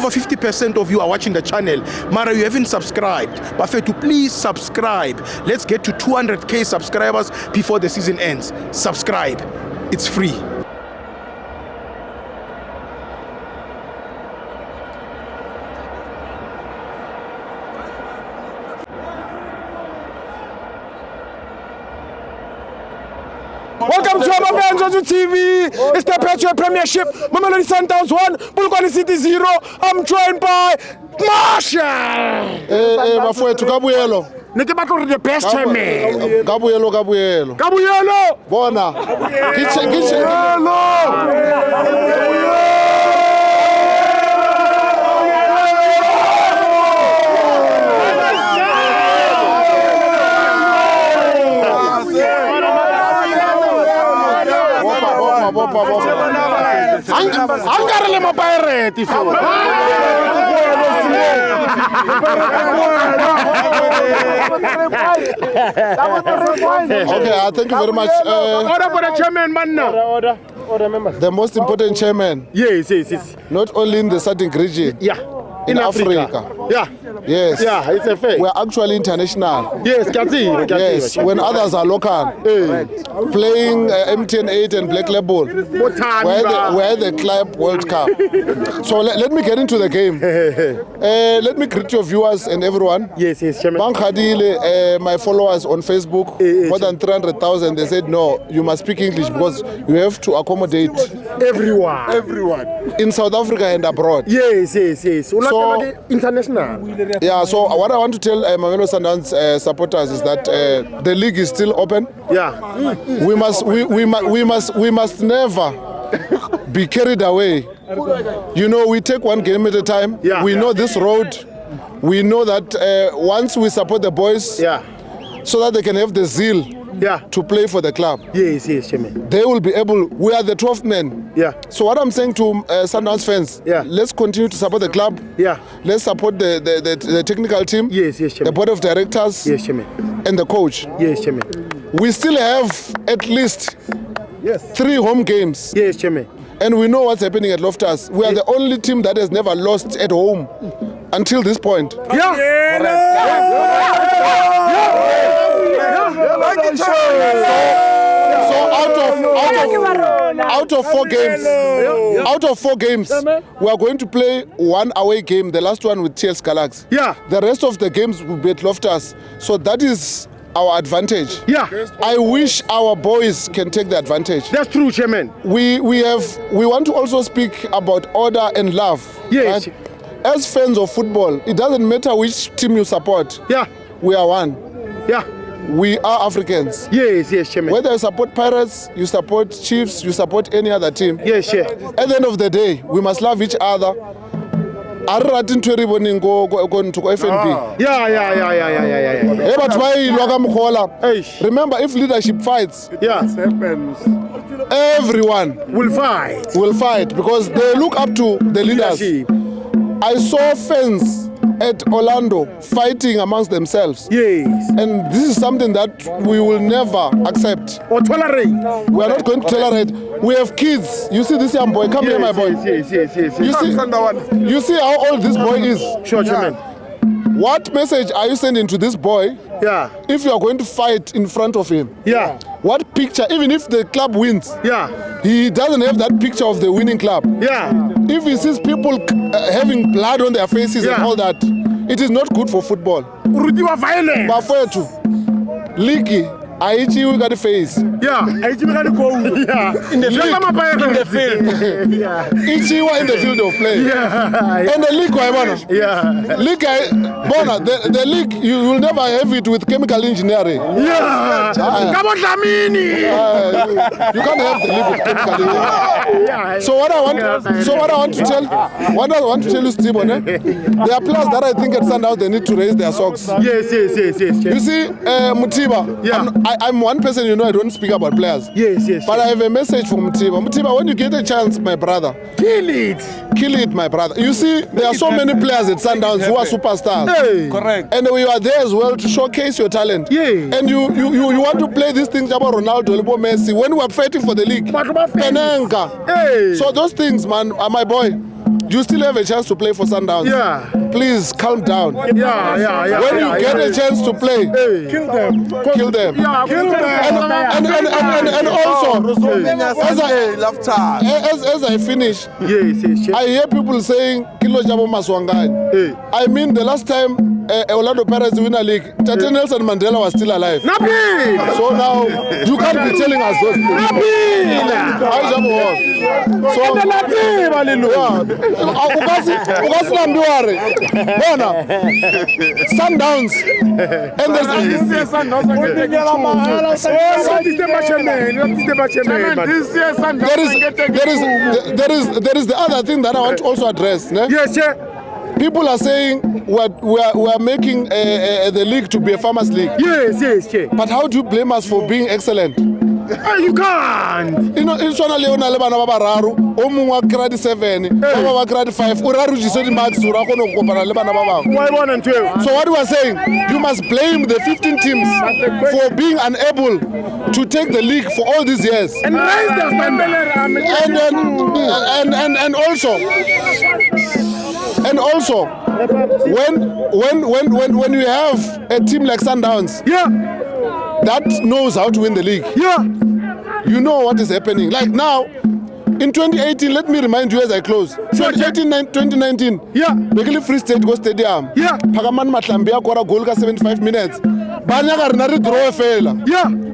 Over 50% of you are watching the channel. Mara, you haven't subscribed. Bafethu, please subscribe. Let's get to 200k subscribers before the season ends. Subscribe. It's free. Welcome to our fans on TV. It's the Perpetual Premiership. Mamelodi Sundowns 1, Polokwane City 0. I'm joined by Marshall. Bafowethu Kabuyelo. Nike batlo the best chairman. Kabuyelo. Kabuyelo. Bona. Kitchen. Angarele mapirate so. Okay, thank you very much. Order for the chairman, man. Order members. The most important chairman. Yes. Not only in the SADC region. Yeah. In Africa. Yeah. Yes. Yeah, it's a fact. We are actually international. Yes, Yes, when others are local. Playing MTN 8 and Black Label. We're the Club World Cup. So let me get into the game. Let me greet your viewers and everyone. Yes, chairman. My followers on Facebook, more than 300,000, they said, no, you must speak English because you have to accommodate everyone in South Africa and abroad. Yes. So international. Yeah, so what I want to tell Mamelodi Sundowns supporters is that the league is still open. Yeah. We must never be carried away. You know, we take one game at a time. Yeah. We know this road. We know that once we support the boys, so that they can have the zeal to play for the club. Yes, chairman. They will be able. We are the 12th men. Yeah. So what I'm saying to Sundowns fans, let's continue to support the club. Yeah. Let's support the technical team. Yes, chairman. The board of directors. Yes, chairman. And the coach. Yes, chairman. We still have at least 3 home games. Yes, chairman. And we know what's happening at Loftus. We are the only team that has never lost at home until this point. So out of 4 games, we are going to play 1 away game, the last one with TS Galaxy. Yeah. The rest of the games will be at Loftus. So that is our advantage. Yeah. I wish our boys can take the advantage. That's true, chairman. We want to also speak about order and love. Yes. Right? As fans of football, it doesn't matter which team you support. Yeah. We are one. Yeah. We are Africans. Yes, chairman. Whether you support Pirates, you support Chiefs, you support any other team. Yes, sure. At the end of the day, we must love each other. Yeah. Remember, if leadership fights, everyone will fight because they look up to the leaders. I saw fans at Orlando fighting amongst themselves. Yes. And this is something that we will never accept. Or tolerate. We are not going to tolerate. We have kids. You see this young boy. Come here, my boy. Yes. You see how old this boy is? Sure, chairman. What message are you sending to this boy? Yeah. If you are going to fight in front of him? Yeah. What picture, even if the club wins? Yeah. He doesn't have that picture of the winning club. Yeah. If he sees people having blood on their faces and all that, it is not good for football. Urudiwa violence. Bafowethu, Ligi, Aichi we got the face. Yeah. Aichi we got the goal. Yeah. In the field. Ichiwa in the field of play. Yeah. And the league, yeah. League, the league, you will never have it with chemical engineering. Yeah. Come on, Lamini. You can't have the league with chemical engineering. Yeah. So what I want to tell you, Steve, there are players that I think at Sundowns they need to raise their socks. Yes. You see, Mutiba. Yeah. I'm one person, I don't speak about players. Yes. But I have a message for Mutiba. Mutiba, when you get a chance, my brother, kill it, my brother. You see, there are so many players at Sundowns who are superstars. Hey. Correct. And we are there as well to showcase your talent. Yeah. And you want to play these things about Ronaldo, Messi when we are fighting for the league. Hey. So those things, man, my boy, you still have a chance to play for Sundowns. Yeah. Please calm down. Yeah. When you get a chance to play, Kill them. kill them. Yeah, kill them. And also, as I finish, Yes. I hear people saying Kilo Jabo Maswangani. I mean, the last time Orlando Pirates win a league, Tate Nelson Mandela was still alive. Nabi! So now you can't be telling us those things. So Sundowns and there is the other thing that I want to also address. Ne? Yes, sir. People are saying we are making the league to be a farmers league. Yes. But how do you blame us for being excellent? You can't. You know, in Shona Leona Lebana Babararu, Omua grade 7, Baba grade 5, Uraru Jisodi Max, Urakono Kopana Lebana Baba. Why 1 and 12? So what we are saying, you must blame the 15 teams for being unable to take the league for all these years. And raise the standard. And also, when you have a team like Sundowns, that knows how to win the league, you know what is happening. Like now, in 2018, let me remind you as I close. 2019, Bekele Free State go stadium. Pagaman Matlambia Kora goal ka 75 minutes. Banyaga rena draw fela.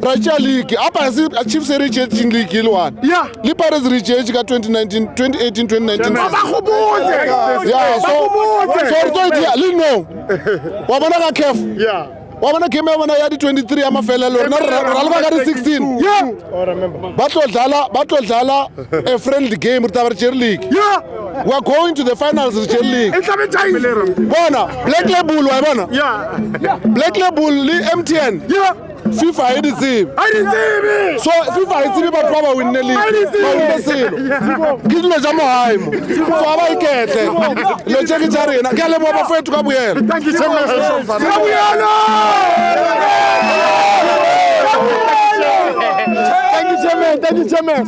Racha league. Apa achieve series changing league ilwan. Lipares rechange ka 2019, 2018, 2019. Lino. Wabana ka kef. Wabana came over na 23 ama fela lo. Na ralba ka 16. Battle dala a friendly game with our cheer league. We are going to the finals of the cheer league. Bona Black Label wabana. Black Label MTN. FIFA I didn't see him. So FIFA I see him but Baba win the league. Kidlo jamo haimo. So aba ikete. Lo cheki chari na kale mo bafethu kabuyela. Thank you so much. Thank you, Chairman.